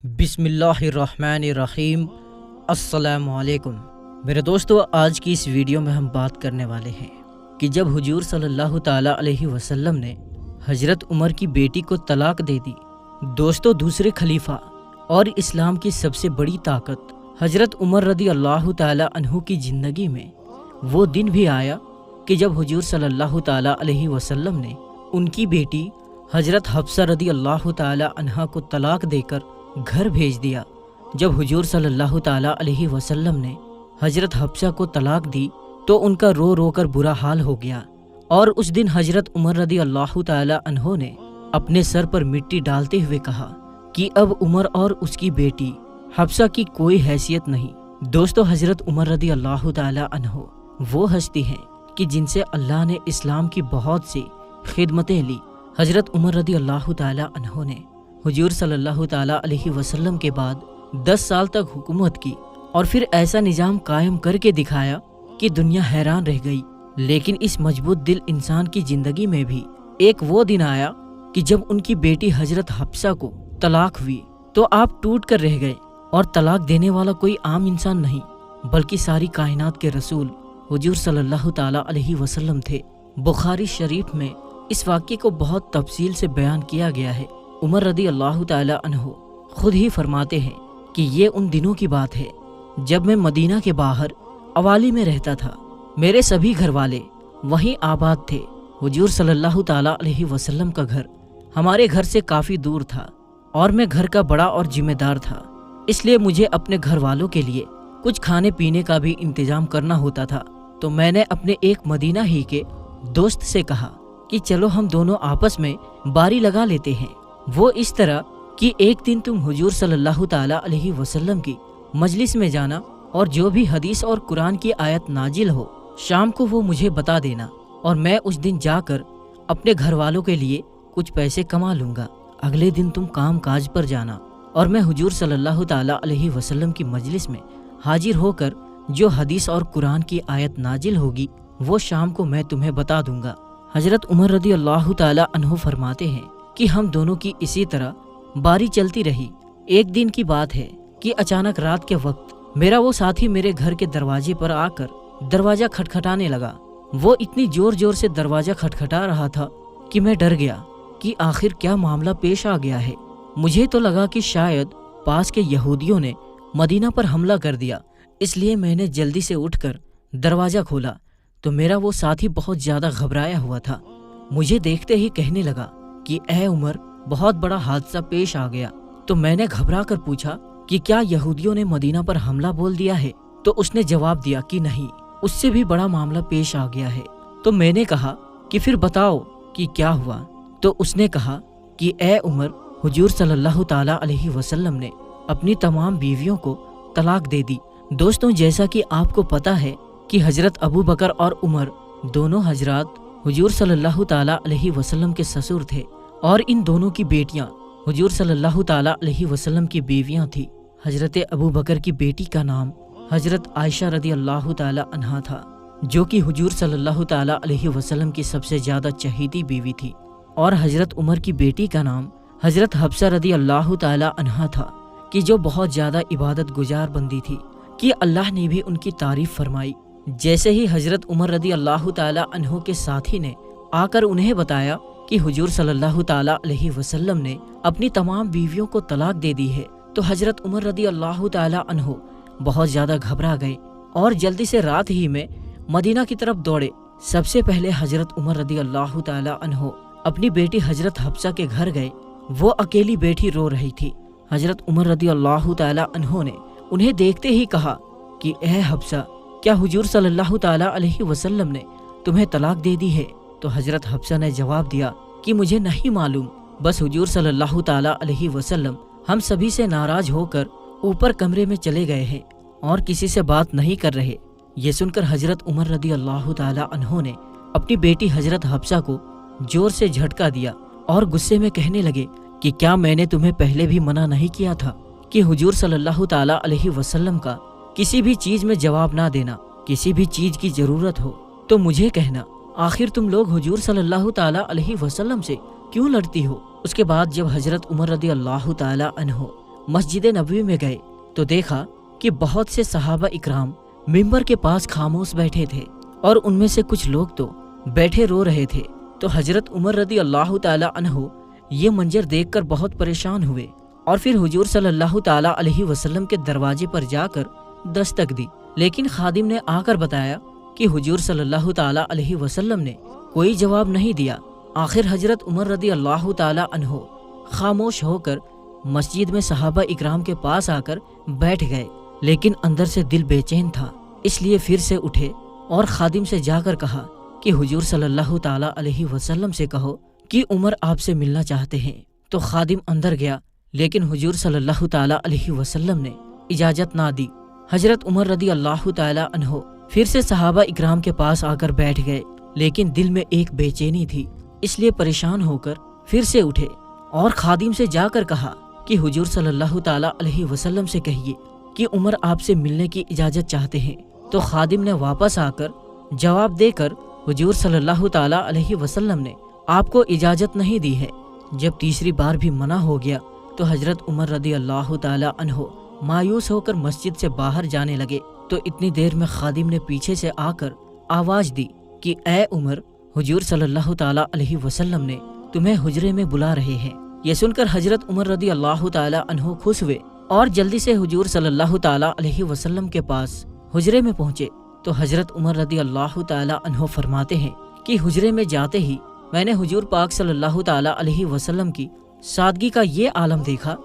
بسم اللہ الرحمن الرحیم۔ السلام علیکم میرے دوستو، آج کی اس ویڈیو میں ہم بات کرنے والے ہیں کہ جب حضور صلی اللہ تعالیٰ علیہ وسلم نے حضرت عمر کی بیٹی کو طلاق دے دی، دوستو دوسرے خلیفہ اور اسلام کی سب سے بڑی طاقت حضرت عمر رضی اللہ تعالیٰ عنہ کی زندگی میں وہ دن بھی آیا کہ جب حضور صلی اللہ تعالیٰ علیہ وسلم نے ان کی بیٹی حضرت حفصہ رضی اللہ تعالیٰ عنہ کو طلاق دے کر گھر بھیج دیا۔ جب حضور صلی اللہ تعالیٰ علیہ وسلم نے حضرت حفصہ کو طلاق دی تو ان کا رو رو کر برا حال ہو گیا، اور اس دن حضرت عمر رضی اللہ تعالیٰ عنہ نے اپنے سر پر مٹی ڈالتے ہوئے کہا کہ اب عمر اور اس کی بیٹی حفصہ کی کوئی حیثیت نہیں۔ دوستو، حضرت عمر رضی اللہ تعالیٰ عنہ وہ ہستی ہیں کہ جن سے اللہ نے اسلام کی بہت سی خدمتیں لی۔ حضرت عمر رضی اللہ تعالیٰ عنہ نے حضور صلی اللہ تعالیٰ علیہ وسلم کے بعد 10 سال تک حکومت کی، اور پھر ایسا نظام قائم کر کے دکھایا کہ دنیا حیران رہ گئی۔ لیکن اس مضبوط دل انسان کی زندگی میں بھی ایک وہ دن آیا کہ جب ان کی بیٹی حضرت حفصہ کو طلاق ہوئی تو آپ ٹوٹ کر رہ گئے، اور طلاق دینے والا کوئی عام انسان نہیں بلکہ ساری کائنات کے رسول حضور صلی اللہ تعالیٰ علیہ وسلم تھے۔ بخاری شریف میں اس واقعے کو بہت تفصیل سے بیان کیا گیا ہے۔ عمر رضی اللہ تعالیٰ عنہ خود ہی فرماتے ہیں کہ یہ ان دنوں کی بات ہے جب میں مدینہ کے باہر اوالی میں رہتا تھا۔ میرے سبھی گھر والے وہیں آباد تھے۔ حضور صلی اللہ تعالیٰ علیہ وسلم کا گھر ہمارے گھر سے کافی دور تھا، اور میں گھر کا بڑا اور ذمہ دار تھا، اس لیے مجھے اپنے گھر والوں کے لیے کچھ کھانے پینے کا بھی انتظام کرنا ہوتا تھا۔ تو میں نے اپنے ایک مدینہ ہی کے دوست سے کہا کہ چلو ہم دونوں آپس میں باری لگا لیتے ہیں۔ وہ اس طرح کہ ایک دن تم حضور صلی اللہ تعالیٰ علیہ وسلم کی مجلس میں جانا، اور جو بھی حدیث اور قرآن کی آیت نازل ہو شام کو وہ مجھے بتا دینا، اور میں اس دن جا کر اپنے گھر والوں کے لیے کچھ پیسے کما لوں گا۔ اگلے دن تم کام کاج پر جانا، اور میں حضور صلی اللہ تعالیٰ علیہ وسلم کی مجلس میں حاضر ہو کر جو حدیث اور قرآن کی آیت نازل ہوگی وہ شام کو میں تمہیں بتا دوں گا۔ حضرت عمر رضی اللہ تعالیٰ عنہ فرماتے ہیں کہ ہم دونوں کی اسی طرح باری چلتی رہی۔ ایک دن کی بات ہے کہ اچانک رات کے وقت میرا وہ ساتھی میرے گھر کے دروازے پر آ کر دروازہ کھٹکھٹانے لگا۔ وہ اتنی زور زور سے دروازہ کھٹکھٹا رہا تھا کہ میں ڈر گیا کہ آخر کیا معاملہ پیش آ گیا ہے۔ مجھے تو لگا کہ شاید پاس کے یہودیوں نے مدینہ پر حملہ کر دیا، اس لیے میں نے جلدی سے اٹھ کر دروازہ کھولا تو میرا وہ ساتھی بہت زیادہ گھبرایا ہوا تھا۔ مجھے دیکھتے ہی کہنے لگا کہ اے عمر، بہت بڑا حادثہ پیش آ گیا۔ تو میں نے گھبرا کر پوچھا کہ کیا یہودیوں نے مدینہ پر حملہ بول دیا ہے؟ تو اس نے جواب دیا کہ نہیں، اس سے بھی بڑا معاملہ پیش آ گیا ہے۔ تو میں نے کہا کہ پھر بتاؤ کہ کیا ہوا؟ تو اس نے کہا کہ اے عمر، حضور صلی اللہ تعالیٰ علیہ وسلم نے اپنی تمام بیویوں کو طلاق دے دی۔ دوستوں، جیسا کہ آپ کو پتہ ہے کہ حضرت ابو بکر اور عمر دونوں حضرات حضور صلی اللہ تعالیٰ علیہ وسلم کے سسر تھے، اور ان دونوں کی بیٹیاں حضور صلی اللہ تعالیٰ علیہ وسلم کی بیویاں تھیں۔ حضرت ابو بکر کی بیٹی کا نام حضرت عائشہ رضی اللہ تعالیٰ عنہا تھا، جو کہ حضور صلی اللہ تعالیٰ علیہ وسلم کی سب سے زیادہ چہیتی بیوی تھی، اور حضرت عمر کی بیٹی کا نام حضرت حفصہ رضی اللہ تعالیٰ عنہا تھا، کہ جو بہت زیادہ عبادت گزار بندی تھی، کہ اللہ نے بھی ان کی تعریف فرمائی۔ جیسے ہی حضرت عمر رضی اللہ تعالیٰ عنہ کے ساتھی نے آ کر انہیں بتایا کہ حضور صلی اللہ تعالیٰ علیہ وسلم نے اپنی تمام بیویوں کو طلاق دے دی ہے، تو حضرت عمر رضی اللہ تعالیٰ عنہ بہت زیادہ گھبرا گئے، اور جلدی سے رات ہی میں مدینہ کی طرف دوڑے۔ سب سے پہلے حضرت عمر رضی اللہ تعالیٰ عنہ اپنی بیٹی حضرت حفصہ کے گھر گئے۔ وہ اکیلی بیٹھی رو رہی تھی۔ حضرت عمر رضی اللہ تعالیٰ عنہ نے انہیں دیکھتے ہی کہا کہ اے حفصہ، کیا حضور صلی اللہ تعالیٰ علیہ وسلم نے تمہیں طلاق دے دی ہے؟ تو حضرت حفصہ نے جواب دیا کہ مجھے نہیں معلوم، بس حضور صلی اللہ تعالیٰ علیہ وسلم ہم سبھی سے ناراض ہو کر اوپر کمرے میں چلے گئے ہیں اور کسی سے بات نہیں کر رہے۔ یہ سن کر حضرت عمر رضی اللہ تعالیٰ عنہ نے اپنی بیٹی حضرت حفصہ کو زور سے جھٹکا دیا، اور غصے میں کہنے لگے کہ کیا میں نے تمہیں پہلے بھی منع نہیں کیا تھا کہ حضور صلی اللہ تعالیٰ علیہ وسلم کا کسی بھی چیز میں جواب نہ دینا؟ کسی بھی چیز کی ضرورت ہو تو مجھے کہنا، آخر تم لوگ حضور صلی اللہ تعالیٰ علیہ وسلم سے کیوں لڑتی ہو؟ اس کے بعد جب حضرت عمر رضی اللہ تعالیٰ عنہ मस्जिद नबवी में गए तो देखा कि बहुत से सहाबा इकराम मिंबर के पास खामोश बैठे थे और उनमें से कुछ लोग तो बैठे रो रहे थे। तो हजरत उमर रदी अल्लाह ताला अन्हो ये मंजर देखकर बहुत परेशान हुए और फिर हुजूर सल्लल्लाहु ताला अलैहि वसल्लम के दरवाजे पर जाकर दस्तक दी, लेकिन खादिम ने आकर बताया कि हुजूर सल्लल्लाहु ताला अलैहि वसल्लम ने कोई जवाब नहीं दिया। आखिर हजरत उमर रदी अल्लाह ताला अन्हो खामोश होकर मस्जिद में सहाबा इकराम के पास आकर बैठ गए, लेकिन अंदर से दिल बेचैन था, इसलिए फिर से उठे और खादिम से जाकर कहा कि हुजूर सल्लल्लाहु ताला अलैहि वसल्लम से कहो कि उमर आपसे मिलना चाहते हैं। तो खादिम अंदर गया, लेकिन हुजूर सल्लल्लाहु ताला अलैहि वसल्लम ने इजाजत ना दी। हजरत उमर रदी अल्लाह ताला अन्हो फिर से सहाबा इकराम के पास आकर बैठ गए, लेकिन दिल में एक बेचैनी थी, इसलिए परेशान होकर फिर से उठे और खादिम से जाकर कहा कि हुजूर सल्लल्लाहु ताला अलैहि वसल्लम से कहिए कि उमर आपसे मिलने की इजाजत चाहते हैं। तो खादिम ने वापस आकर जवाब देकर हुजूर सल्लल्लाहु ताला अलैहि वसल्लम ने आपको इजाजत नहीं दी है। जब तीसरी बार भी मना हो गया तो हजरत उमर रदी अल्लाह ताला अन्हो मायूस होकर मस्जिद से बाहर जाने लगे। तो इतनी देर में खादिम ने पीछे से आकर आवाज दी कि ए उमर, हुजूर सल्लल्लाहु ताला अलैहि वसल्लम ने तुम्हें हुजरे में बुला रहे हैं। ये सुनकर हजरत उमर रदी अल्लाह ताला अन्हो खुश हुए और जल्दी से हुजूर सल्लल्लाहु ताला अलैहि वसल्लम के पास हुजरे में पहुंचे। तो हजरत उमर रदी अल्लाह ताला अन्हो फरमाते हैं कि हुजरे में जाते ही मैंने हुजूर पाक सल्लल्लाहु ताला अलैहि वसल्लम की सादगी का ये आलम देखा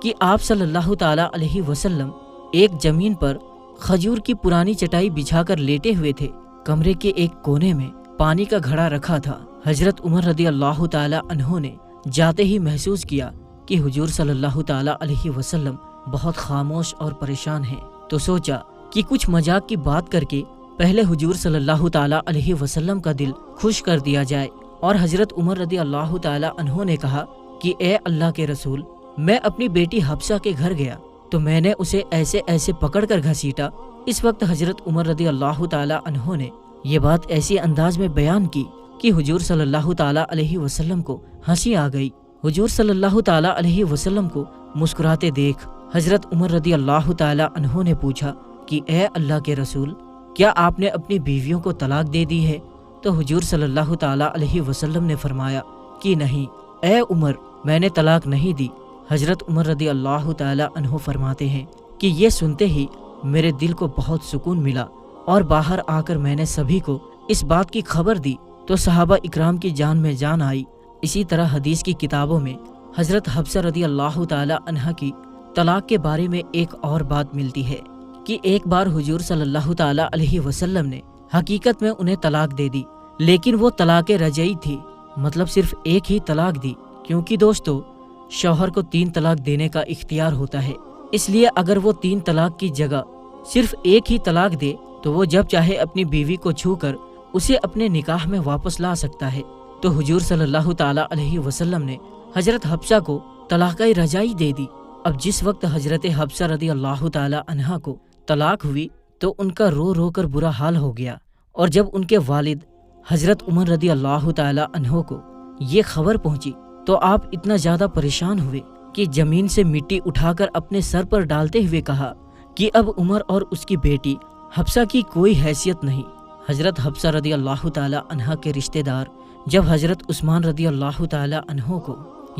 कि आप सल्लल्लाहु ताला अलैहि वसल्लम एक जमीन पर खजूर की पुरानी चटाई बिछाकर लेटे हुए थे। कमरे के एक कोने में पानी का घड़ा रखा था। हजरत उमर रदी अल्लाह ताला अन्हो ने जाते ही महसूस किया कि हुजूर सल्लल्लाहु ताला अलैहि वसल्लम बहुत खामोश और परेशान हैं। तो सोचा कि कुछ मजाक की बात करके पहले हुजूर सल्लल्लाहु ताला अलैहि वसल्लम का दिल खुश कर दिया जाए। और हजरत उमर रदी अल्लाह ताला अन्हो ने कहा कि ए अल्लाह के रसूल, मैं अपनी बेटी हफ्सा के घर गया तो मैंने उसे ऐसे ऐसे पकड़कर घसीटा। इस वक्त हजरत उमर रदी अल्लाह ताला अन्हो ने ये बात ऐसी अंदाज में बयान की कि हुजूर सल्लल्लाहु ताला अलैहि वसल्लम को हंसी आ गई। हुजूर सल्लल्लाहु ताला अलैहि वसल्लम को मुस्कुराते देख हजरत उमर रदी अल्लाह ताला अन्हो ने पूछा कि ए अल्लाह के रसूल, क्या आपने अपनी बीवियों को तलाक दे दी है? तो हुजूर सल्लल्लाहु ताला अलैहि वसल्लम ने फरमाया कि नहीं ए उमर, मैंने तलाक नहीं दी। हजरत उमर रदी अल्लाह ताला अन्हो फरमाते हैं कि ये सुनते ही मेरे दिल को बहुत सुकून मिला और बाहर आकर मैंने सभी को इस बात की खबर दी तो सहाबा इकराम की जान में जान आई। इसी तरह हदीस की किताबों में हजरत हफ्सा रदी अल्लाह ताला अन्हा की तलाक के बारे में एक और बात मिलती है कि एक बार हुजूर सल्लल्लाहु ताला अलैहि वसल्लम ने हकीकत में उन्हें तलाक दे दी, लेकिन वो तलाक रजई थी, मतलब सिर्फ एक ही तलाक दी। क्योंकि दोस्तों, शौहर को 3 तलाक देने का इख्तियार होता है, इसलिए अगर वो 3 तलाक की जगह सिर्फ एक ही तलाक दे तो वो जब चाहे अपनी बीवी को छूकर उसे अपने निकाह में वापस ला सकता है। तो हुजूर सल्लल्लाहु ताला अलैहि वसल्लम ने हजरत हफ्सा को तलाक रजाई दे दी। अब जिस वक्त हजरत हफ्सा रदी अल्लाह ताला अन्हा को तलाक हुई तो उनका रो रो कर बुरा हाल हो गया। और जब उनके वालिद हजरत उमर रदी अल्लाह ताला अन्हो को ये खबर पहुंची तो आप इतना ज्यादा परेशान हुए कि जमीन से मिट्टी उठाकर अपने सर पर डालते हुए कहा कि अब उमर और उसकी बेटी हफ्सा की कोई हैसियत नहीं। हजरत हफ्सा रदी अल्लाह ताला अन्हा के रिश्तेदार जब हजरत उस्मान रदी अल्लाह ताला अन्हो को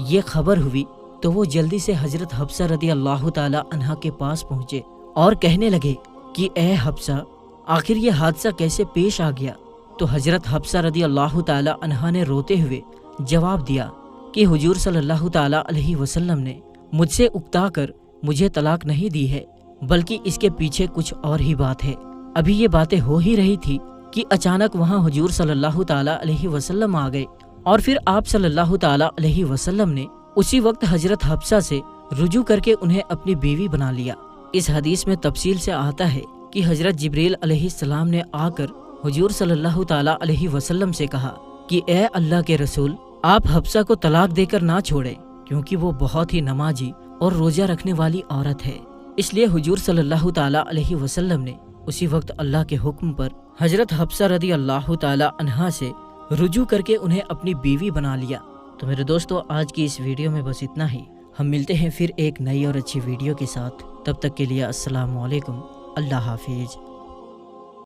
ये खबर हुई तो वो जल्दी से हजरत हफ्सा रदी अल्लाह ताला अन्हा के पास पहुंचे और कहने लगे कि ए हफ्सा, आखिर ये हादसा कैसे पेश आ गया? तो हजरत हफ्सा रदी अल्लाह ताला अन्हा ने रोते हुए जवाब दिया कि हुजूर सल्लल्लाहु ताला अलैहि वसल्लम ने मुझसे उकताकर मुझे तलाक नहीं दी है, बल्कि इसके पीछे कुछ और ही बात है। अभी ये बातें हो ही रही थी कि अचानक वहाँ हुजूर सल्लल्लाहु ताला अलैहि वसल्लम आ गए और फिर आप सल्लल्लाहु ताला अलैहि वसल्लम ने उसी वक्त हजरत हफ्सा से रुजू करके उन्हें अपनी बीवी बना लिया। इस हदीस में तफसील से आता है कि हजरत जिब्रील अलैहिस्सलाम ने आकर हुजूर सल्लल्लाहु ताला अलैहि वसल्लम से कहा कि ए अल्लाह के रसूल, आप हफ्सा को तलाक देकर ना छोड़ें, क्योंकि वो बहुत ही नमाजी और रोजा रखने वाली औरत है। इसलिए हुजूर सल्लल्लाहु ताला अलैहि वसल्लम ने उसी वक्त अल्लाह के हुक्म पर हजरत हफ्सा रदी अल्लाह ताला अन्हा से रुजू करके उन्हें अपनी बीवी बना लिया। तो मेरे दोस्तों, आज की इस वीडियो में बस इतना ही। ہم ملتے ہیں پھر ایک نئی اور اچھی ویڈیو کے ساتھ، تب تک کے لیے السلام علیکم، اللہ حافظ۔